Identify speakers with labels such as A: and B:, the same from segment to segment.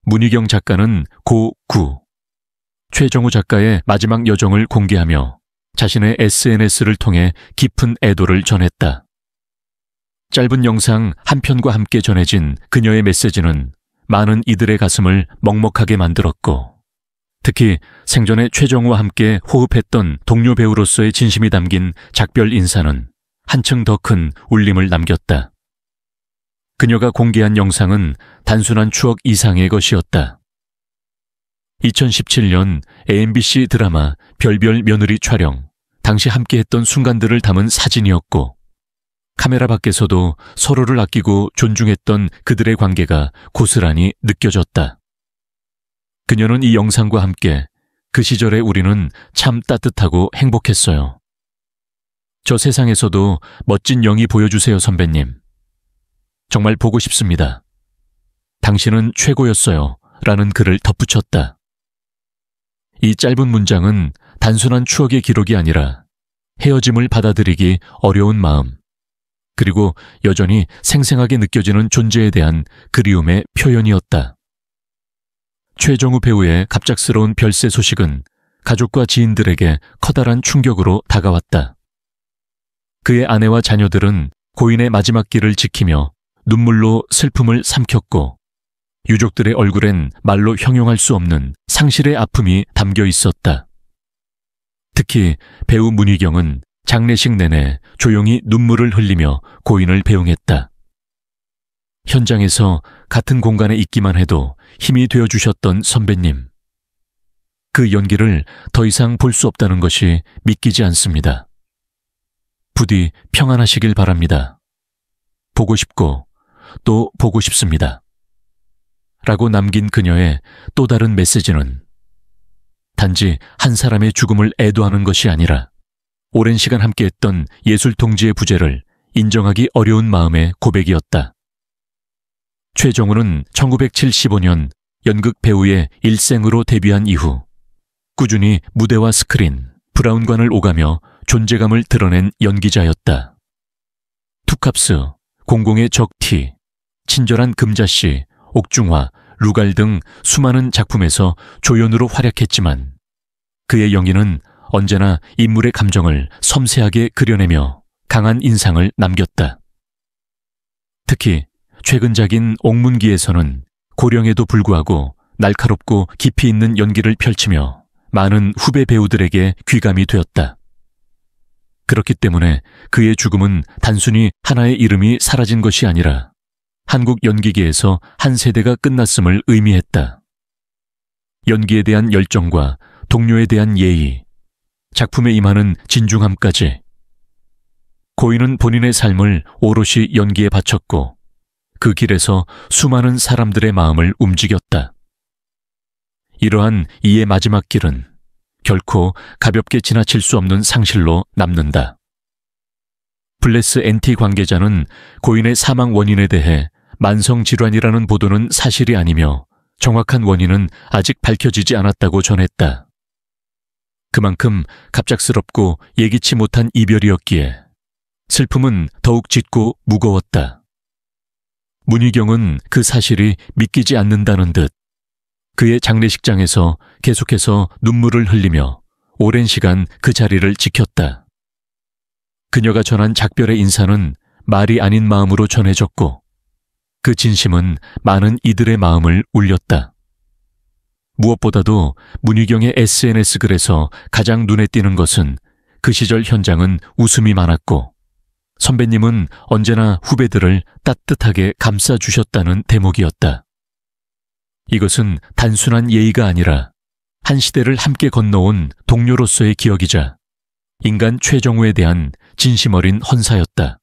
A: 문희경 작가는 고9, 최정우 작가의 마지막 여정을 공개하며 자신의 SNS를 통해 깊은 애도를 전했다. 짧은 영상 한 편과 함께 전해진 그녀의 메시지는 많은 이들의 가슴을 먹먹하게 만들었고, 특히 생전에 최정우와 함께 호흡했던 동료 배우로서의 진심이 담긴 작별 인사는 한층 더 큰 울림을 남겼다. 그녀가 공개한 영상은 단순한 추억 이상의 것이었다. 2017년 AMBC 드라마 별별 며느리 촬영, 당시 함께했던 순간들을 담은 사진이었고, 카메라 밖에서도 서로를 아끼고 존중했던 그들의 관계가 고스란히 느껴졌다. 그녀는 이 영상과 함께 그 시절의 우리는 참 따뜻하고 행복했어요. 저 세상에서도 멋진 영희 보여주세요, 선배님. 정말 보고 싶습니다. 당신은 최고였어요. 라는 글을 덧붙였다. 이 짧은 문장은 단순한 추억의 기록이 아니라 헤어짐을 받아들이기 어려운 마음, 그리고 여전히 생생하게 느껴지는 존재에 대한 그리움의 표현이었다. 최정우 배우의 갑작스러운 별세 소식은 가족과 지인들에게 커다란 충격으로 다가왔다. 그의 아내와 자녀들은 고인의 마지막 길을 지키며 눈물로 슬픔을 삼켰고, 유족들의 얼굴엔 말로 형용할 수 없는 상실의 아픔이 담겨 있었다. 특히 배우 문희경은 장례식 내내 조용히 눈물을 흘리며 고인을 배웅했다. 현장에서 같은 공간에 있기만 해도 힘이 되어주셨던 선배님. 그 연기를 더 이상 볼 수 없다는 것이 믿기지 않습니다. 부디 평안하시길 바랍니다. 보고 싶고 또 보고 싶습니다. 라고 남긴 그녀의 또 다른 메시지는 단지 한 사람의 죽음을 애도하는 것이 아니라 오랜 시간 함께했던 예술 동지의 부재를 인정하기 어려운 마음의 고백이었다. 최정우는 1975년 연극 배우의 일생으로 데뷔한 이후 꾸준히 무대와 스크린, 브라운관을 오가며 존재감을 드러낸 연기자였다. 투캅스, 공공의 적티, 친절한 금자씨, 옥중화, 루갈 등 수많은 작품에서 조연으로 활약했지만 그의 연기는 언제나 인물의 감정을 섬세하게 그려내며 강한 인상을 남겼다. 특히 최근작인 옥문기에서는 고령에도 불구하고 날카롭고 깊이 있는 연기를 펼치며 많은 후배 배우들에게 귀감이 되었다. 그렇기 때문에 그의 죽음은 단순히 하나의 이름이 사라진 것이 아니라 한국 연기계에서 한 세대가 끝났음을 의미했다. 연기에 대한 열정과 동료에 대한 예의, 작품에 임하는 진중함까지. 고인은 본인의 삶을 오롯이 연기에 바쳤고 그 길에서 수많은 사람들의 마음을 움직였다. 이러한 이의 마지막 길은 결코 가볍게 지나칠 수 없는 상실로 남는다. 블레스 NT 관계자는 고인의 사망 원인에 대해 만성질환이라는 보도는 사실이 아니며 정확한 원인은 아직 밝혀지지 않았다고 전했다. 그만큼 갑작스럽고 예기치 못한 이별이었기에 슬픔은 더욱 짙고 무거웠다. 문희경은 그 사실이 믿기지 않는다는 듯 그의 장례식장에서 계속해서 눈물을 흘리며 오랜 시간 그 자리를 지켰다. 그녀가 전한 작별의 인사는 말이 아닌 마음으로 전해졌고 그 진심은 많은 이들의 마음을 울렸다. 무엇보다도 문희경의 SNS 글에서 가장 눈에 띄는 것은 그 시절 현장은 웃음이 많았고 선배님은 언제나 후배들을 따뜻하게 감싸주셨다는 대목이었다. 이것은 단순한 예의가 아니라 한 시대를 함께 건너온 동료로서의 기억이자 인간 최정우에 대한 진심 어린 헌사였다.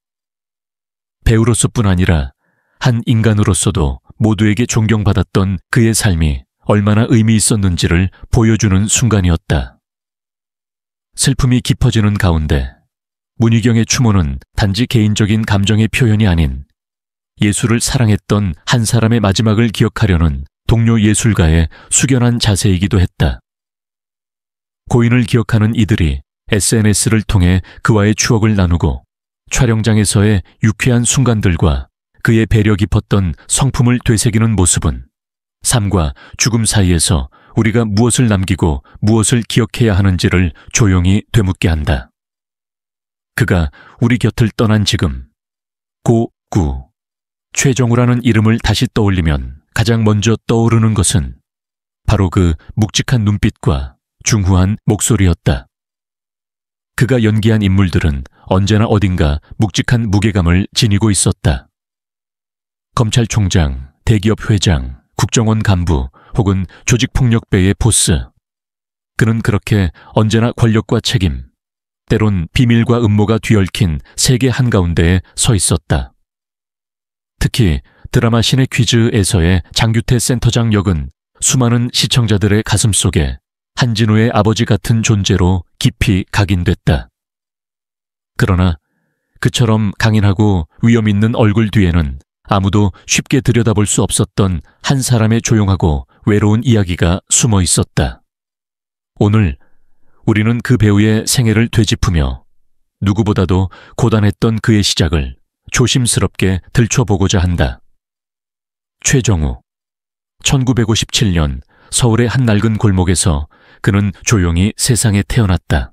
A: 배우로서뿐 아니라 한 인간으로서도 모두에게 존경받았던 그의 삶이 얼마나 의미 있었는지를 보여주는 순간이었다. 슬픔이 깊어지는 가운데 문희경의 추모는 단지 개인적인 감정의 표현이 아닌 예술을 사랑했던 한 사람의 마지막을 기억하려는 동료 예술가의 숙연한 자세이기도 했다. 고인을 기억하는 이들이 SNS를 통해 그와의 추억을 나누고 촬영장에서의 유쾌한 순간들과 그의 배려 깊었던 성품을 되새기는 모습은 삶과 죽음 사이에서 우리가 무엇을 남기고 무엇을 기억해야 하는지를 조용히 되묻게 한다. 그가 우리 곁을 떠난 지금, 고구, 최정우라는 이름을 다시 떠올리면 가장 먼저 떠오르는 것은 바로 그 묵직한 눈빛과 중후한 목소리였다. 그가 연기한 인물들은 언제나 어딘가 묵직한 무게감을 지니고 있었다. 검찰총장, 대기업 회장, 국정원 간부 혹은 조직폭력배의 보스. 그는 그렇게 언제나 권력과 책임, 때론 비밀과 음모가 뒤얽힌 세계 한가운데에 서 있었다. 특히 드라마 신의 퀴즈에서의 장규태 센터장 역은 수많은 시청자들의 가슴속에 한진우의 아버지 같은 존재로 깊이 각인됐다. 그러나 그처럼 강인하고 위험 있는 얼굴 뒤에는 아무도 쉽게 들여다볼 수 없었던 한 사람의 조용하고 외로운 이야기가 숨어 있었다. 오늘 우리는 그 배우의 생애를 되짚으며 누구보다도 고단했던 그의 시작을 조심스럽게 들춰보고자 한다. 최정우. 1957년 서울의 한 낡은 골목에서 그는 조용히 세상에 태어났다.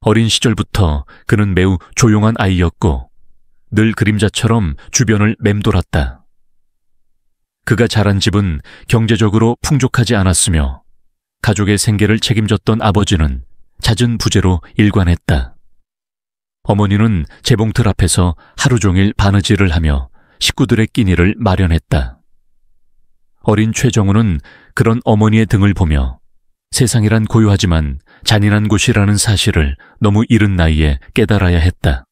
A: 어린 시절부터 그는 매우 조용한 아이였고 늘 그림자처럼 주변을 맴돌았다. 그가 자란 집은 경제적으로 풍족하지 않았으며 가족의 생계를 책임졌던 아버지는 잦은 부재로 일관했다. 어머니는 재봉틀 앞에서 하루 종일 바느질을 하며 식구들의 끼니를 마련했다. 어린 최정우는 그런 어머니의 등을 보며 세상이란 고요하지만 잔인한 곳이라는 사실을 너무 이른 나이에 깨달아야 했다.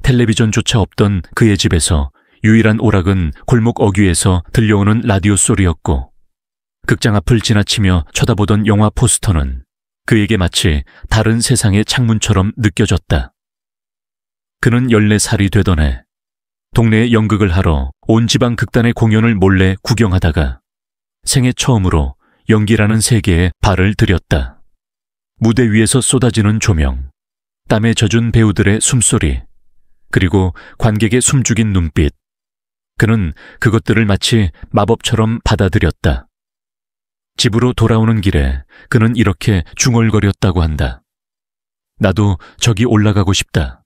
A: 텔레비전조차 없던 그의 집에서 유일한 오락은 골목 어귀에서 들려오는 라디오 소리였고 극장 앞을 지나치며 쳐다보던 영화 포스터는 그에게 마치 다른 세상의 창문처럼 느껴졌다. 그는 14살이 되던 해 동네에 연극을 하러 온 지방 극단의 공연을 몰래 구경하다가 생애 처음으로 연기라는 세계에 발을 들였다. 무대 위에서 쏟아지는 조명, 땀에 젖은 배우들의 숨소리, 그리고 관객의 숨죽인 눈빛. 그는 그것들을 마치 마법처럼 받아들였다. 집으로 돌아오는 길에 그는 이렇게 중얼거렸다고 한다. 나도 저기 올라가고 싶다.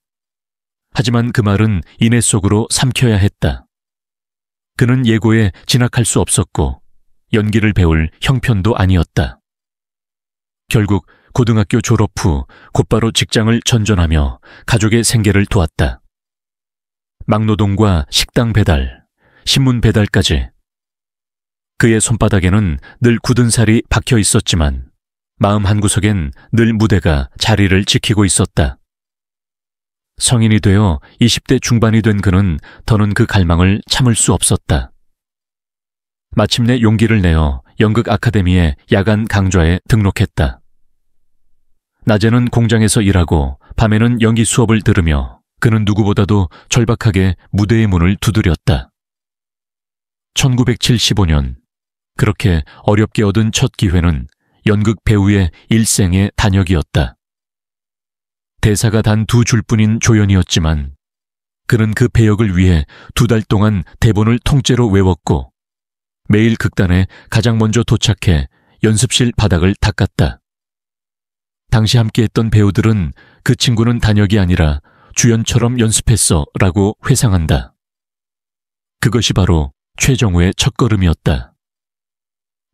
A: 하지만 그 말은 인애 속으로 삼켜야 했다. 그는 예고에 진학할 수 없었고 연기를 배울 형편도 아니었다. 결국 고등학교 졸업 후 곧바로 직장을 전전하며 가족의 생계를 도왔다. 막노동과 식당 배달, 신문 배달까지. 그의 손바닥에는 늘 굳은 살이 박혀 있었지만 마음 한구석엔 늘 무대가 자리를 지키고 있었다. 성인이 되어 20대 중반이 된 그는 더는 그 갈망을 참을 수 없었다. 마침내 용기를 내어 연극 아카데미의 야간 강좌에 등록했다. 낮에는 공장에서 일하고 밤에는 연기 수업을 들으며 그는 누구보다도 절박하게 무대의 문을 두드렸다. 1975년 그렇게 어렵게 얻은 첫 기회는 연극 배우의 일생의 단역이었다. 대사가 단 2줄뿐인 조연이었지만 그는 그 배역을 위해 2달 동안 대본을 통째로 외웠고 매일 극단에 가장 먼저 도착해 연습실 바닥을 닦았다. 당시 함께했던 배우들은 그 친구는 단역이 아니라 주연처럼 연습했어 라고 회상한다. 그것이 바로 최정우의 첫걸음이었다.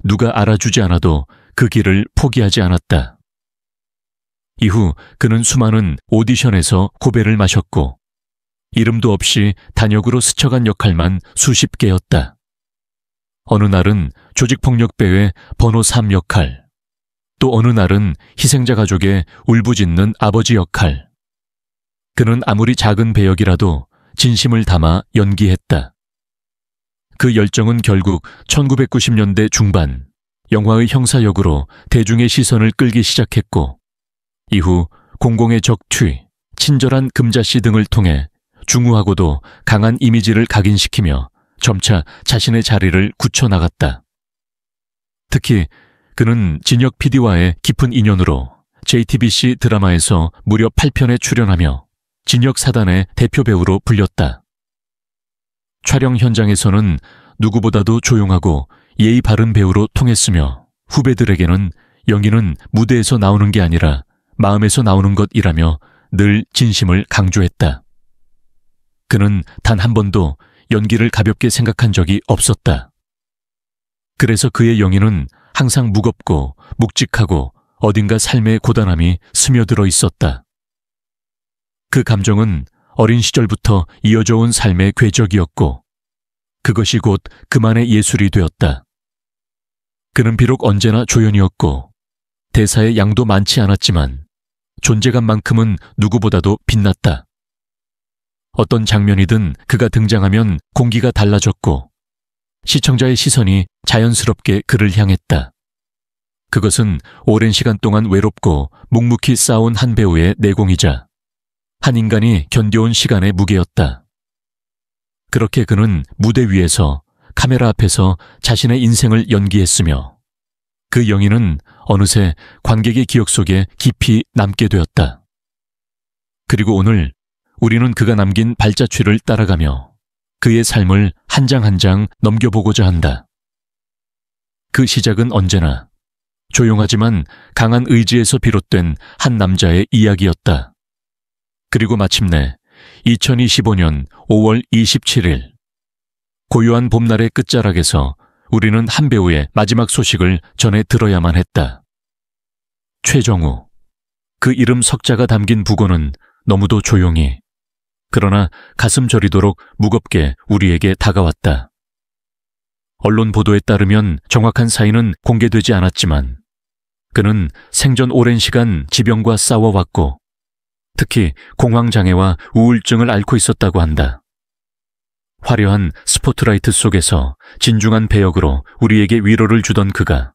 A: 누가 알아주지 않아도 그 길을 포기하지 않았다. 이후 그는 수많은 오디션에서 고배를 마셨고 이름도 없이 단역으로 스쳐간 역할만 수십 개였다. 어느 날은 조직폭력배의 번호 3 역할, 또 어느 날은 희생자 가족의 울부짖는 아버지 역할. 그는 아무리 작은 배역이라도 진심을 담아 연기했다. 그 열정은 결국 1990년대 중반 영화의 형사 역으로 대중의 시선을 끌기 시작했고 이후 공공의 적퇴, 친절한 금자씨 등을 통해 중후하고도 강한 이미지를 각인시키며 점차 자신의 자리를 굳혀나갔다. 특히 그는 진혁 PD와의 깊은 인연으로 JTBC 드라마에서 무려 8편에 출연하며 진혁 사단의 대표 배우로 불렸다. 촬영 현장에서는 누구보다도 조용하고 예의 바른 배우로 통했으며 후배들에게는 영희는 무대에서 나오는 게 아니라 마음에서 나오는 것이라며 늘 진심을 강조했다. 그는 단 한 번도 연기를 가볍게 생각한 적이 없었다. 그래서 그의 영희는 항상 무겁고 묵직하고 어딘가 삶의 고단함이 스며들어 있었다. 그 감정은 어린 시절부터 이어져 온 삶의 궤적이었고 그것이 곧 그만의 예술이 되었다. 그는 비록 언제나 조연이었고 대사의 양도 많지 않았지만 존재감만큼은 누구보다도 빛났다. 어떤 장면이든 그가 등장하면 공기가 달라졌고 시청자의 시선이 자연스럽게 그를 향했다. 그것은 오랜 시간 동안 외롭고 묵묵히 쌓아온 한 배우의 내공이자 한 인간이 견뎌온 시간의 무게였다. 그렇게 그는 무대 위에서 카메라 앞에서 자신의 인생을 연기했으며 그 영희는 어느새 관객의 기억 속에 깊이 남게 되었다. 그리고 오늘 우리는 그가 남긴 발자취를 따라가며 그의 삶을 한 장 한 장 넘겨보고자 한다. 그 시작은 언제나 조용하지만 강한 의지에서 비롯된 한 남자의 이야기였다. 그리고 마침내 2025년 5월 27일 고요한 봄날의 끝자락에서 우리는 한 배우의 마지막 소식을 전해 들어야만 했다. 최정우. 그 이름 석자가 담긴 부고는 너무도 조용히 그러나 가슴 저리도록 무겁게 우리에게 다가왔다. 언론 보도에 따르면 정확한 사인은 공개되지 않았지만 그는 생전 오랜 시간 지병과 싸워왔고 특히 공황장애와 우울증을 앓고 있었다고 한다. 화려한 스포트라이트 속에서 진중한 배역으로 우리에게 위로를 주던 그가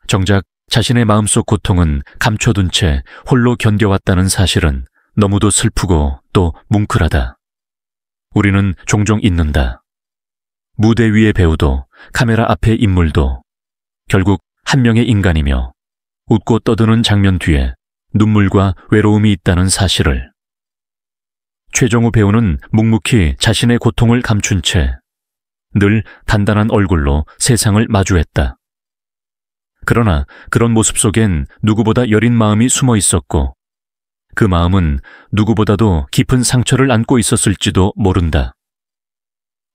A: 정작 자신의 마음속 고통은 감춰둔 채 홀로 견뎌왔다는 사실은 너무도 슬프고 또 뭉클하다. 우리는 종종 잊는다. 무대 위의 배우도 카메라 앞의 인물도 결국 한 명의 인간이며 웃고 떠드는 장면 뒤에 눈물과 외로움이 있다는 사실을. 최정우 배우는 묵묵히 자신의 고통을 감춘 채 늘 단단한 얼굴로 세상을 마주했다. 그러나 그런 모습 속엔 누구보다 여린 마음이 숨어 있었고 그 마음은 누구보다도 깊은 상처를 안고 있었을지도 모른다.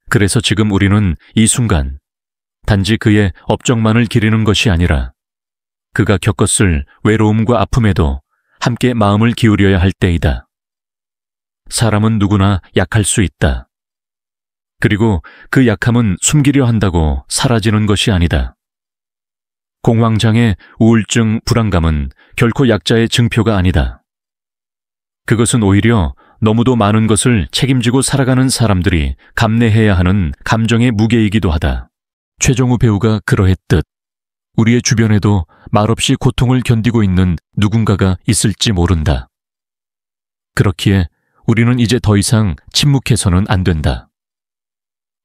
A: 그래서 지금 우리는 이 순간 단지 그의 업적만을 기리는 것이 아니라 그가 겪었을 외로움과 아픔에도 함께 마음을 기울여야 할 때이다. 사람은 누구나 약할 수 있다. 그리고 그 약함은 숨기려 한다고 사라지는 것이 아니다. 공황장애, 우울증, 불안감은 결코 약자의 증표가 아니다. 그것은 오히려 너무도 많은 것을 책임지고 살아가는 사람들이 감내해야 하는 감정의 무게이기도 하다. 최정우 배우가 그러했듯 우리의 주변에도 말없이 고통을 견디고 있는 누군가가 있을지 모른다. 그렇기에 우리는 이제 더 이상 침묵해서는 안 된다.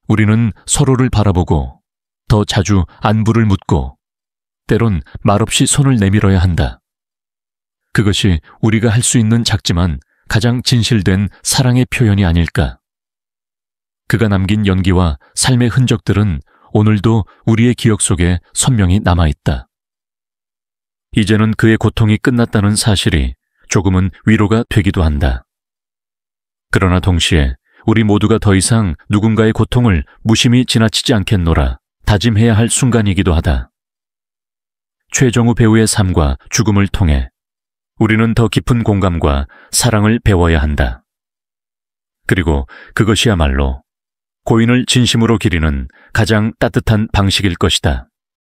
A: 우리는 서로를 바라보고 더 자주 안부를 묻고 때론 말없이 손을 내밀어야 한다. 그것이 우리가 할 수 있는 작지만 가장 진실된 사랑의 표현이 아닐까. 그가 남긴 연기와 삶의 흔적들은 오늘도 우리의 기억 속에 선명히 남아있다. 이제는 그의 고통이 끝났다는 사실이 조금은 위로가 되기도 한다. 그러나 동시에 우리 모두가 더 이상 누군가의 고통을 무심히 지나치지 않겠노라 다짐해야 할 순간이기도 하다. 최정우 배우의 삶과 죽음을 통해 우리는 더 깊은 공감과 사랑을 배워야 한다. 그리고 그것이야말로 고인을 진심으로 기리는 가장 따뜻한 방식일 것이다.